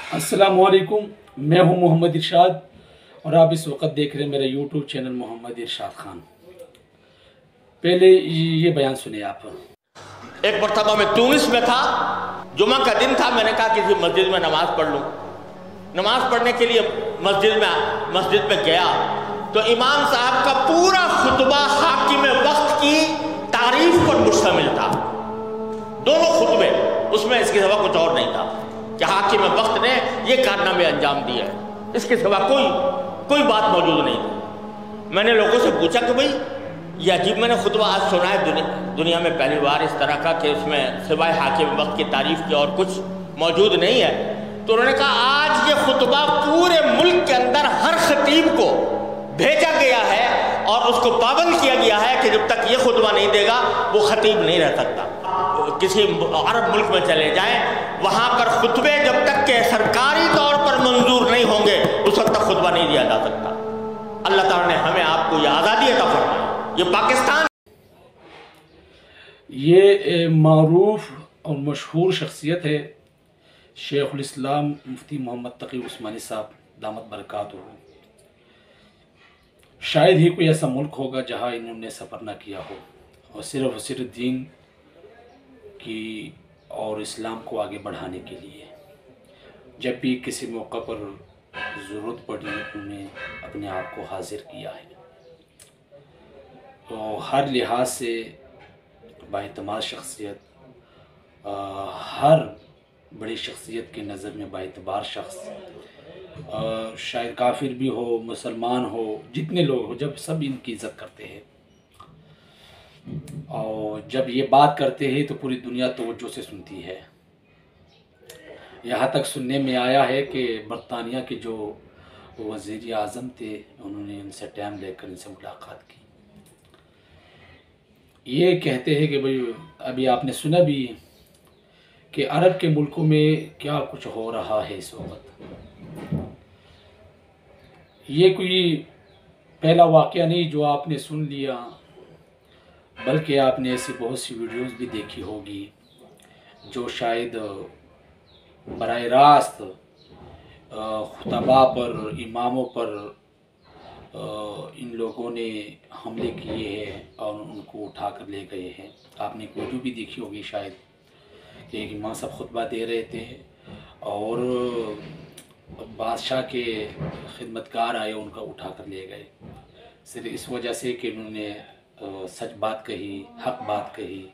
अस्सलामुअलैकुम, मैं हूं मोहम्मद इरशाद और आप इस वक्त देख रहे हैं मेरा यूट्यूब चैनल मोहम्मद इरशाद खान। पहले ये बयान सुनिए आप। एक मरतबा मैं तुनिस में था, जुमा का दिन था। मैंने कहा किसी मस्जिद में नमाज पढ़ लूँ। नमाज पढ़ने के लिए मस्जिद में गया तो इमाम साहब का पूरा खुतबा हाकिम वक्त की तारीफ पर मुश्तमिल था। दोनों खुतबे, उसमें इसके सिवा कुछ और नहीं था कि हाकिम वक्त ने ये कारनामे अंजाम दिए, इसके सिवा कोई बात मौजूद नहीं थी। मैंने लोगों से पूछा कि भाई ये अजीब मैंने खुतबा आज सुना है दुनिया में पहली बार इस तरह का कि उसमें सिवाय हाकिम वक्त की तारीफ की और कुछ मौजूद नहीं है। तो उन्होंने कहा आज ये खुतबा पूरे मुल्क के अंदर हर खतीब को भेजा गया है और उसको पाबंद किया गया है कि जब तक ये खुतबा नहीं देगा वो खतीब नहीं रह सकता। किसी अरब मुल्क में चले जाएं, वहाँ पर खुतबे जब तक के सरकारी तौर पर मंजूर नहीं होंगे उस वक्त तक खुतबा नहीं दिया जा सकता। अल्लाह ताला ने हमें आपको ये आज़ादी अता फरमाई। ये पाकिस्तान, ये मारूफ और मशहूर शख्सियत है शेखुल इस्लाम मुफ्ती मोहम्मद तकी उस्मानी साहब दामत बरकातहू। शायद ही कोई ऐसा मुल्क होगा जहाँ इन्होंने सफ़र ना किया हो और सिर्फ दीन की और इस्लाम को आगे बढ़ाने के लिए जब भी किसी मौका पर ज़रूरत पड़ी उन्होंने अपने आप को हाजिर किया है। तो हर लिहाज से बाएतमाद शख्सियत, हर बड़ी शख्सियत की नज़र में बाएतबार शख्स, शायद काफिर भी हो, मुसलमान हो, जितने लोग हो, जब सब इनकी इज़्ज़त करते हैं और जब ये बात करते हैं तो पूरी दुनिया तवज्जो से सुनती है। यहाँ तक सुनने में आया है कि बरतानिया के जो वज़ीर आज़म थे उन्होंने इनसे टाइम लेकर इनसे मुलाकात की। ये कहते हैं कि भाई अभी आपने सुना भी कि अरब के मुल्कों में क्या कुछ हो रहा है इस वक्त। ये कोई पहला वाक़या नहीं जो आपने सुन लिया, बल्कि आपने ऐसी बहुत सी वीडियोस भी देखी होगी जो शायद बराह रास्त खुतबा पर, इमामों पर इन लोगों ने हमले किए हैं और उनको उठा कर ले गए हैं। आपने एक वीडियो भी देखी होगी शायद कि एक इमाम साहब खुतबा दे रहे थे और बादशाह के खिदमतगार आए, उनका उठा कर ले गए सिर्फ इस वजह से कि उन्होंने सच बात कही, हक बात कही।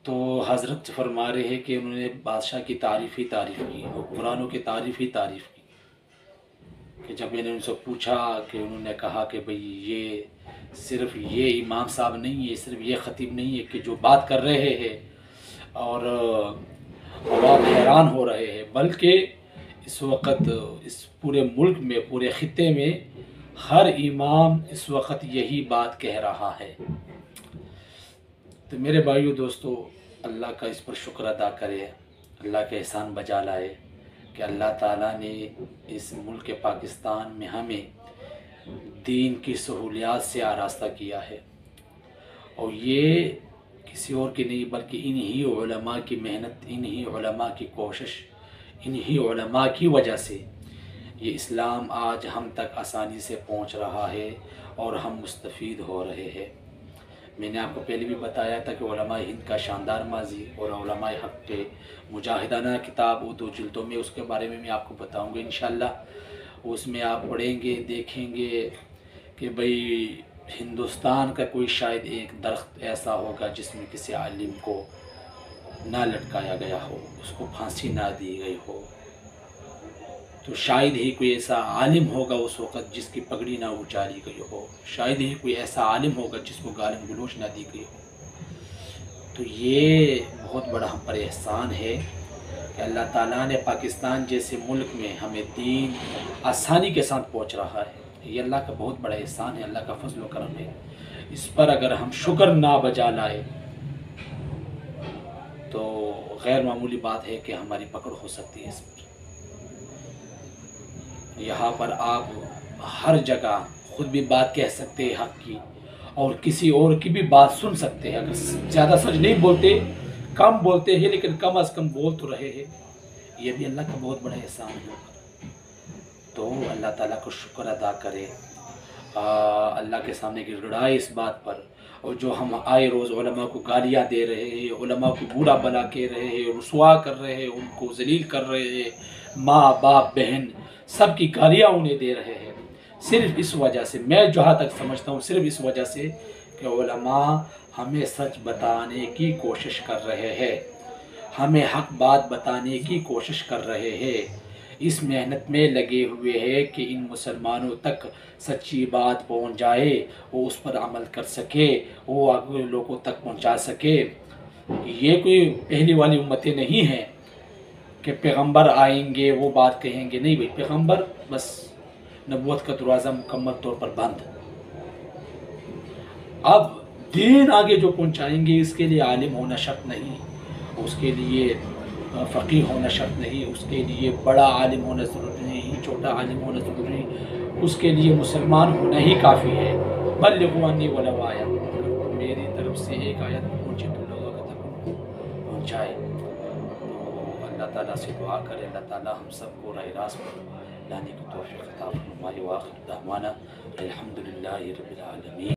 तो हज़रत फरमा रहे हैं कि उन्होंने बादशाह की तारीफ़ की और कुरानों की तारीफ़ की कि जब मैंने उनसे पूछा कि उन्होंने कहा कि भाई ये सिर्फ ये इमाम साहब नहीं है, सिर्फ ये ख़तीब नहीं है कि जो बात कर रहे हैं और अवाम हैरान हो रहे हैं, बल्कि इस वक्त इस पूरे मुल्क में, पूरे ख़ित्ते में हर इमाम इस वक्त यही बात कह रहा है। तो मेरे भाइयों दोस्तों, अल्लाह का इस पर शुक्र अदा करें, अल्लाह के एहसान बजा लाए कि अल्लाह ताला ने इस मुल्क पाकिस्तान में हमें दीन की सहूलियात से आरास्ता किया है और ये किसी और की नहीं बल्कि इन्हीं उलमा की मेहनत, इन्हीं उलमा की कोशिश, इन्हीं उलमा की वजह से ये इस्लाम आज हम तक आसानी से पहुंच रहा है और हम मुस्तफ़ीद हो रहे हैं। मैंने आपको पहले भी बताया था कि उलमा हिंद का शानदार माजी और उलमा हक़ के मुजाहिदाना किताब वो 2 जिल्दों में, उसके बारे में मैं आपको बताऊंगा इंशाअल्लाह। उसमें आप पढ़ेंगे, देखेंगे कि भाई हिंदुस्तान का कोई शायद एक दरख्त ऐसा होगा जिसमें किसी आलिम को ना लटकाया गया हो, उसको फांसी ना दी गई हो। तो शायद ही कोई ऐसा आलिम होगा उस वक़्त जिसकी पगड़ी ना उचारी गई हो, शायद ही कोई ऐसा आलिम होगा जिसको गालिम गलोच ना दी गई हो। तो ये बहुत बड़ा हम पर एहसान है कि अल्लाह ताला ने पाकिस्तान जैसे मुल्क में हमें दीन आसानी के साथ पहुंच रहा है। ये अल्लाह का बहुत बड़ा एहसान है, अल्लाह का फजल व करम है। इस पर अगर हम शुक्र ना बजा लाए तो गैर मामूली बात है कि हमारी पकड़ हो सकती है इस पर। यहाँ पर आप हर जगह खुद भी बात कह सकते हैं हक़ की और किसी और की भी बात सुन सकते हैं। अगर ज़्यादा सच नहीं बोलते, कम बोलते हैं, लेकिन कम अज़ कम बोल तो रहे हैं। ये भी अल्लाह का बहुत बड़ा एहसान है। तो अल्लाह ताला को शुक्र अदा करे, अल्लाह के सामने गिड़गिड़ाए इस बात पर। और जो हम आए रोज़ उलमा को गालियाँ दे रहे हैं, उलमा को बुरा भला कह रहे हैं, रुसवा कर रहे हैं, उनको जलील कर रहे हैं, माँ बाप बहन सब की गालियाँ उन्हें दे रहे हैं, सिर्फ इस वजह से, मैं जहाँ तक समझता हूँ सिर्फ इस वजह से कि उलमा हमें सच बताने की कोशिश कर रहे हैं, हमें हक बात बताने की कोशिश कर रहे हैं, इस मेहनत में लगे हुए हैं कि इन मुसलमानों तक सच्ची बात पहुंच जाए, वो उस पर अमल कर सके, वो आगे लोगों तक पहुंचा सके। ये कोई पहली वाली उम्मतें नहीं हैं कि पैगंबर आएंगे वो बात कहेंगे, नहीं भाई, पैगंबर बस नबूवत का दरवाज़ा मुकम्मल तौर पर बंद। अब दीन आगे जो पहुंचाएंगे इसके लिए आलिम होना शर्त नहीं, उसके लिए फ़कीह होना शर्त नहीं, उसके लिए बड़ा आलिम होना ज़रूरी नहीं, छोटा आलिम होना ज़रूरी नहीं, उसके लिए मुसलमान होना ही काफ़ी है। बल्लिग़ू अन्नी वलौ आया, मेरी तरफ से एक आयत पहुँचे तो लोगों तक उनको पहुँचाए। तो अल्लाह ताला से दुआ करें, अल्लाह ताला हम सबको राह रास्त पर लाने की तौफ़ीक़ अता फरमाए। व आखिर दावाना अल्हम्दुलिल्लाहि रब्बिल आलमीन।